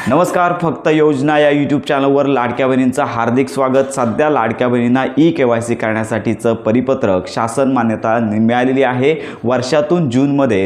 नमस्कार, फक्त योजना या यूट्यूब चॅनलवर लाडक्या बहिणींचं हार्दिक स्वागत। सध्या लाडक्या बहिणींना ई-केवायसी करण्यासाठीचं परिपत्रक शासन मान्यता मिळालेली आहे। वर्षातून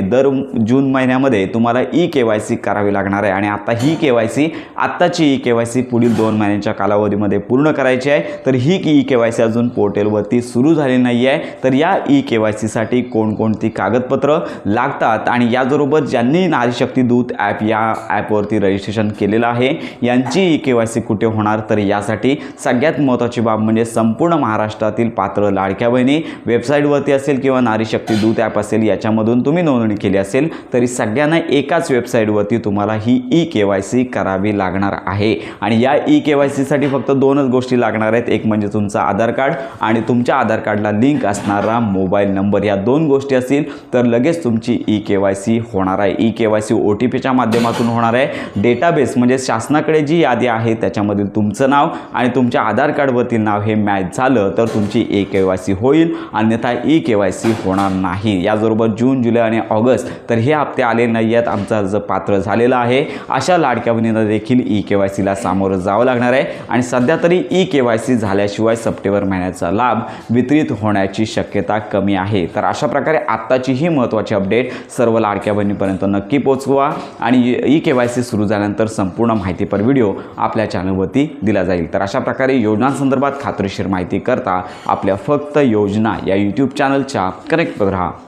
दर जून महिन्यामध्ये तुम्हाला ई-केवायसी करावी लागणार आहे आणि आता ही केवायसी आत्ताची ई-केवायसी पुढील 2 महिन्यांच्या कालावधीमध्ये पूर्ण करायची आहे। तर ही ई-केवायसी अजून पोर्टलवरती सुरू झाली नाही आहे। तर या ई-केवायसीसाठी कोणकोणती कागदपत्र लागतात आणि याबरोबर ज्यांनी नारी शक्ती दूत ॲप या ॲपवरती रजिस्ट्रेशन केलेलं आहे यांची ई-केवायसी कुठे होणार, तर यासाठी सगळ्यात महत्त्वाची बाब म्हणजे संपूर्ण महाराष्ट्रातील पात्र लाडक्या बहिणी वेबसाईटवरती असेल किंवा नारी शक्ती दूत ॲप असेल याच्यामधून तुम्ही नोंदणी केली असेल तरी सगळ्यांना एकाच वेबसाईटवरती तुम्हाला ही ई-केवायसी करावी लागणार आहे। आणि या ई-केवायसीसाठी फक्त 2च गोष्टी लागणार आहेत, एक म्हणजे तुमचा आधार कार्ड आणि तुमच्या आधार कार्डला लिंक असणारा मोबाईल नंबर। या 2 गोष्टी असतील तर लगेच तुमची ई-केवायसी होणार आहे। ई-केवायसी OTPच्या माध्यमातून होणार आहे। डेटाबेस म्हणजे शासनाकडे जी यादी आहे त्याच्यामधील तुमचं नाव आणि तुमच्या आधार कार्डवरतील नाव हे मॅच झालं तर तुमची ई-केवायसी होईल, अन्यथा ई-केवायसी होणार नाही। याचबरोबर जून, जुलै आणि ऑगस्ट तर हे हप्ते आले नाही आहेत, आमचा अर्ज पात्र झालेला आहे अशा लाडक्या बहिणींना देखील ई-केवायसीला सामोरं जावं लागणार आहे। आणि सध्या तरी ई-केवायसी झाल्याशिवाय सप्टेंबर महिन्याचा लाभ वितरित होण्याची शक्यता कमी आहे। तर अशा प्रकारे आत्ताची ही महत्त्वाची अपडेट सर्व लाडक्या बहिणींपर्यंत नक्की पोहोचवा आणि ई-केवायसी सुरू झाल्यानंतर संपूर्ण माहितीपर व्हिडिओ आपल्या चॅनलवरती दिला जाईल। तर अशा प्रकारे योजनांसंदर्भात खात्रीशीर माहिती करता आपल्या फक्त योजना या यूट्यूब चॅनलच्या कनेक्ट राहा।